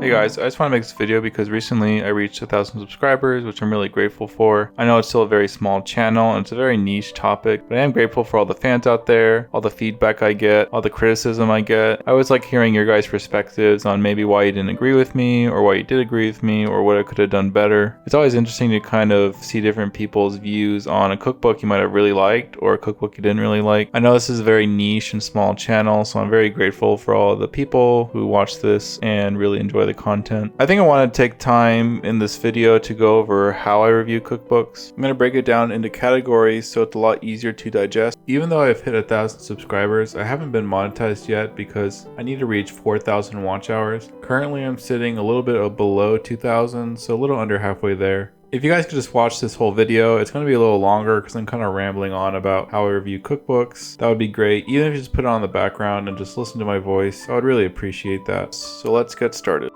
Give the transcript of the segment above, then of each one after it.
Hey guys, I just want to make this video because recently I reached 1,000 subscribers, which I'm really grateful for. I know it's still a very small channel and it's a very niche topic, but I am grateful for all the fans out there, all the feedback I get, all the criticism I get. I always like hearing your guys' perspectives on maybe why you didn't agree with me, or why you did agree with me, or what I could have done better. It's always interesting to kind of see different people's views on a cookbook you might have really liked, or a cookbook you didn't really like. I know this is a very niche and small channel, so I'm very grateful for all the people who watch this and really enjoy the content. I think I want to take time in this video to go over how I review cookbooks. I'm going to break it down into categories so it's a lot easier to digest. Even though I've hit 1,000 subscribers, I haven't been monetized yet because I need to reach 4,000 watch hours. Currently I'm sitting a little bit below 2,000, so a little under halfway there. If you guys could just watch this whole video, it's going to be a little longer because I'm kind of rambling on about how I review cookbooks. That would be great. Even if you just put it on the background and just listen to my voice, I would really appreciate that. So let's get started.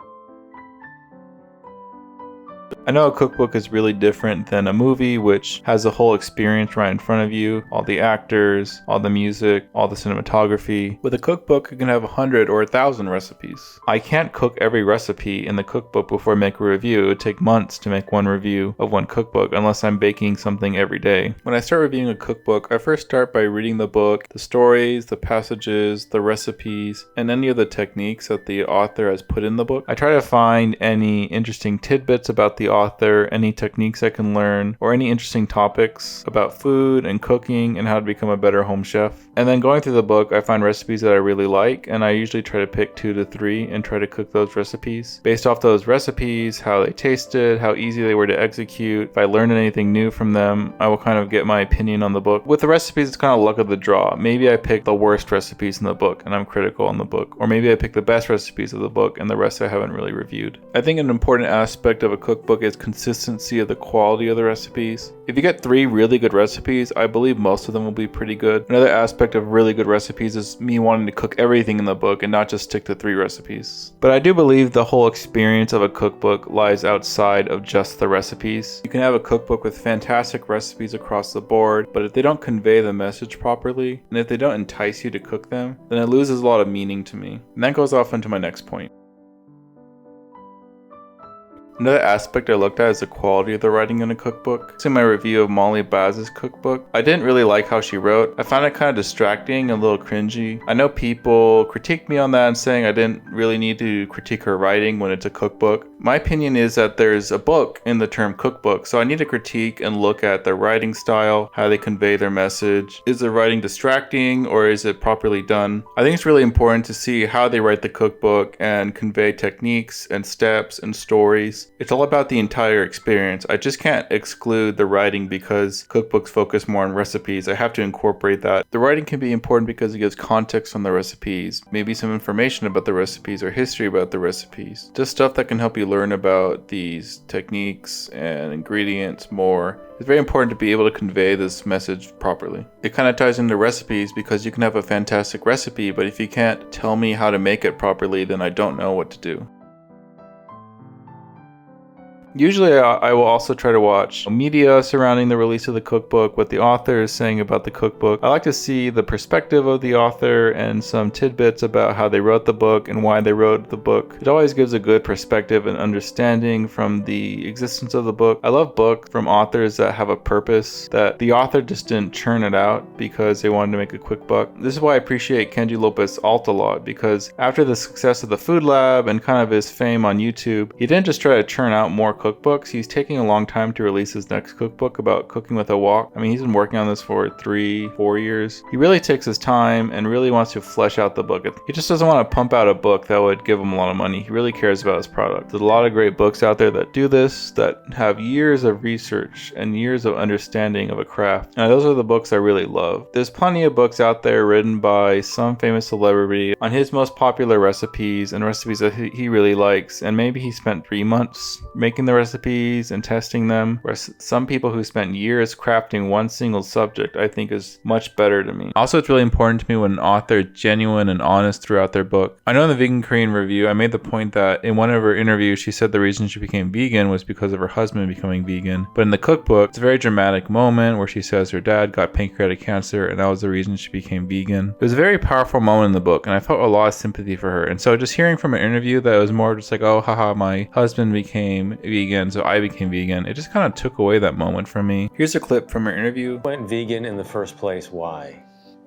I know a cookbook is really different than a movie, which has the whole experience right in front of you, all the actors, all the music, all the cinematography. With a cookbook, you can have 100 or 1,000 recipes. I can't cook every recipe in the cookbook before I make a review. It would take months to make one review of one cookbook unless I'm baking something every day. When I start reviewing a cookbook, I first start by reading the book, the stories, the passages, the recipes, and any of the techniques that the author has put in the book. I try to find any interesting tidbits about the author, any techniques I can learn, or any interesting topics about food and cooking and how to become a better home chef. And then going through the book, I find recipes that I really like, and I usually try to pick 2 to 3 and try to cook those recipes. Based off those recipes, how they tasted, how easy they were to execute, if I learned anything new from them, I will kind of get my opinion on the book. With the recipes, it's kind of luck of the draw. Maybe I pick the worst recipes in the book and I'm critical on the book, or maybe I pick the best recipes of the book and the rest I haven't really reviewed. I think an important aspect of a cookbook is consistency of the quality of the recipes. If you get 3 really good recipes, I believe most of them will be pretty good. Another aspect of really good recipes is me wanting to cook everything in the book and not just stick to 3 recipes. But I do believe the whole experience of a cookbook lies outside of just the recipes. You can have a cookbook with fantastic recipes across the board, but if they don't convey the message properly, and if they don't entice you to cook them, then it loses a lot of meaning to me. And that goes off into my next point. Another aspect I looked at is the quality of the writing in a cookbook. In my review of Molly Baz's cookbook, I didn't really like how she wrote. I found it kind of distracting and a little cringy. I know people critique me on that and saying I didn't really need to critique her writing when it's a cookbook. My opinion is that there's a book in the term cookbook, so I need to critique and look at their writing style, how they convey their message. Is the writing distracting or is it properly done? I think it's really important to see how they write the cookbook and convey techniques and steps and stories. It's all about the entire experience. I just can't exclude the writing because cookbooks focus more on recipes. I have to incorporate that. The writing can be important because it gives context on the recipes, maybe some information about the recipes or history about the recipes. Just stuff that can help you learn about these techniques and ingredients more. It's very important to be able to convey this message properly. It kind of ties into recipes because you can have a fantastic recipe, but if you can't tell me how to make it properly, then I don't know what to do. Usually I will also try to watch media surrounding the release of the cookbook, what the author is saying about the cookbook. I like to see the perspective of the author and some tidbits about how they wrote the book and why they wrote the book. It always gives a good perspective and understanding from the existence of the book. I love books from authors that have a purpose, that the author just didn't churn it out because they wanted to make a quick buck. This is why I appreciate Kenji Lopez Alt a lot, because after the success of the Food Lab and kind of his fame on YouTube, he didn't just try to churn out more cookbooks. He's taking a long time to release his next cookbook about cooking with a wok. I mean, he's been working on this for 3-4 years. He really takes his time and really wants to flesh out the book. He just doesn't want to pump out a book that would give him a lot of money. He really cares about his product. There's a lot of great books out there that do this, that have years of research and years of understanding of a craft. And those are the books I really love. There's plenty of books out there written by some famous celebrity on his most popular recipes and recipes that he really likes. And maybe he spent 3 months making the recipes and testing them, whereas some people who spent years crafting one single subject I think is much better to me. Also, it's really important to me when an author is genuine and honest throughout their book. I know in the Vegan Korean review, I made the point that in one of her interviews, she said the reason she became vegan was because of her husband becoming vegan. But in the cookbook, it's a very dramatic moment where she says her dad got pancreatic cancer and that was the reason she became vegan. It was a very powerful moment in the book and I felt a lot of sympathy for her. And so just hearing from an interview that it was more just like, oh, haha, my husband became vegan, so I became vegan, it just kind of took away that moment from me. Here's a clip from her interview. Went vegan in the first place, why?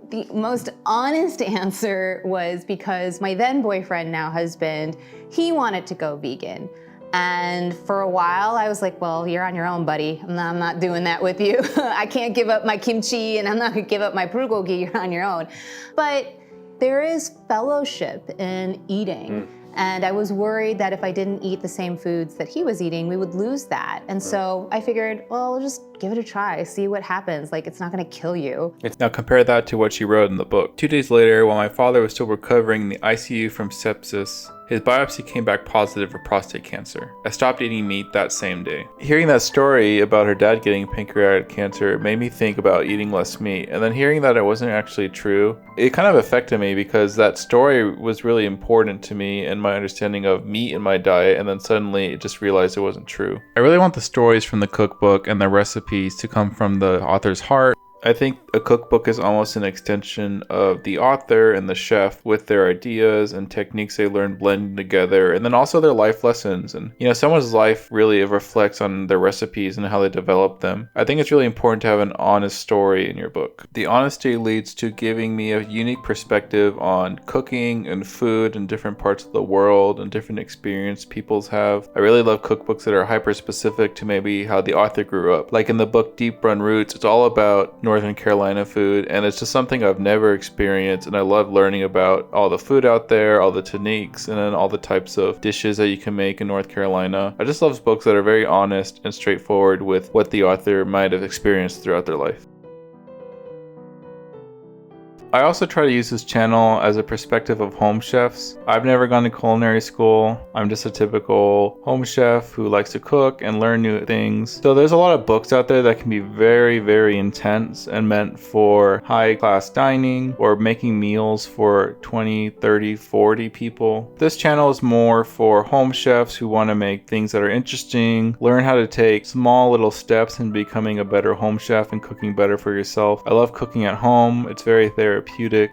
The most honest answer was because my then boyfriend, now husband, he wanted to go vegan. And for a while I was like, well, you're on your own, buddy. I'm not doing that with you. I can't give up my kimchi and I'm not gonna give up my bulgogi, you're on your own. But there is fellowship in eating. And I was worried that if I didn't eat the same foods that he was eating, we would lose that. And so I figured, well, I'll just give it a try, see what happens. Like, it's not gonna kill you. Now compare that to what she wrote in the book. 2 days later, while my father was still recovering in the ICU from sepsis, his biopsy came back positive for prostate cancer. I stopped eating meat that same day. Hearing that story about her dad getting pancreatic cancer made me think about eating less meat. And then hearing that it wasn't actually true, it kind of affected me because that story was really important to me and my understanding of meat in my diet. And then suddenly it just realized it wasn't true. I really want the stories from the cookbook and the recipes to come from the author's heart. I think a cookbook is almost an extension of the author and the chef with their ideas and techniques they learn blending together, and then also their life lessons. And someone's life really reflects on their recipes and how they develop them. I think it's really important to have an honest story in your book. The honesty leads to giving me a unique perspective on cooking and food in different parts of the world and different experience people's have. I really love cookbooks that are hyper specific to maybe how the author grew up. Like in the book Deep Run Roots, it's all about Northern Carolina food, and it's just something I've never experienced, and I love learning about all the food out there, all the techniques, and then all the types of dishes that you can make in North Carolina. I just love books that are very honest and straightforward with what the author might have experienced throughout their life. I also try to use this channel as a perspective of home chefs. I've never gone to culinary school. I'm just a typical home chef who likes to cook and learn new things. So there's a lot of books out there that can be very, very intense and meant for high class dining or making meals for 20, 30, 40 people. This channel is more for home chefs who want to make things that are interesting, learn how to take small little steps in becoming a better home chef and cooking better for yourself. I love cooking at home. It's very therapeutic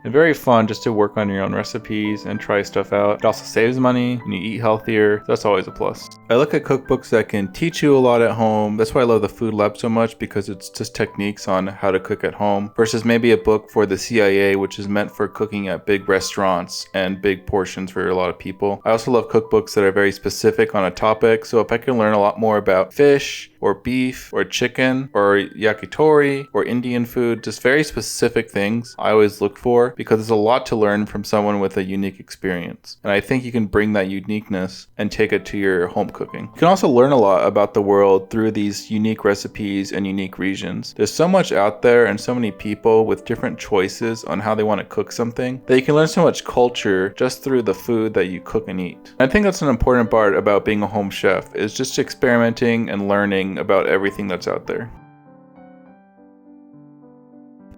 and very fun just to work on your own recipes and try stuff out. It also saves money and you eat healthier. That's always a plus. I look at cookbooks that can teach you a lot at home. That's why I love the Food Lab so much, because it's just techniques on how to cook at home versus maybe a book for the CIA, which is meant for cooking at big restaurants and big portions for a lot of people. I also love cookbooks that are very specific on a topic. So if I can learn a lot more about fish or beef or chicken or yakitori or Indian food, just very specific things I always look for, because there's a lot to learn from someone with a unique experience. And I think you can bring that uniqueness and take it to your home cooking. You can also learn a lot about the world through these unique recipes and unique regions. There's so much out there and so many people with different choices on how they want to cook something that you can learn so much culture just through the food that you cook and eat. I think that's an important part about being a home chef, is just experimenting and learning about everything that's out there.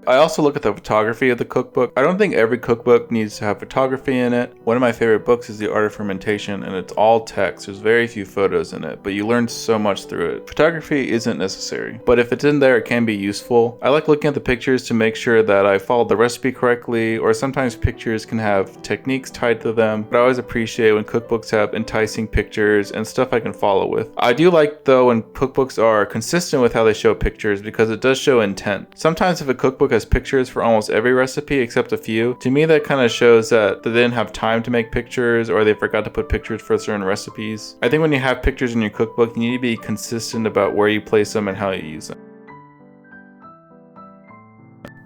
I also look at the photography of the cookbook. I don't think every cookbook needs to have photography in it. One of my favorite books is The Art of Fermentation, and it's all text. There's very few photos in it, but you learn so much through it. Photography isn't necessary, but if it's in there, it can be useful. I like looking at the pictures to make sure that I followed the recipe correctly, or sometimes pictures can have techniques tied to them, but I always appreciate when cookbooks have enticing pictures and stuff I can follow with. I do like, though, when cookbooks are consistent with how they show pictures, because it does show intent. Sometimes if a cookbook has pictures for almost every recipe except a few, to me that kind of shows that they didn't have time to make pictures, or they forgot to put pictures for certain recipes. I think when you have pictures in your cookbook, you need to be consistent about where you place them and how you use them.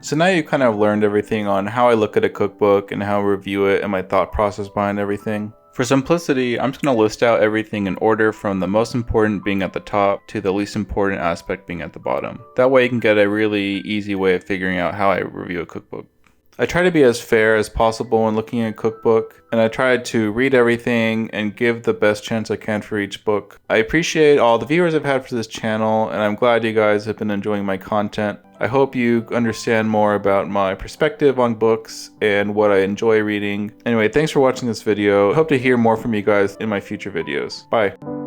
So now you kind of learned everything on how I look at a cookbook and how I review it and my thought process behind everything. For simplicity, I'm just going to list out everything in order from the most important being at the top to the least important aspect being at the bottom. That way you can get a really easy way of figuring out how I review a cookbook. I try to be as fair as possible when looking at a cookbook, and I try to read everything and give the best chance I can for each book. I appreciate all the viewers I've had for this channel, and I'm glad you guys have been enjoying my content. I hope you understand more about my perspective on books and what I enjoy reading. Anyway, thanks for watching this video. I hope to hear more from you guys in my future videos. Bye.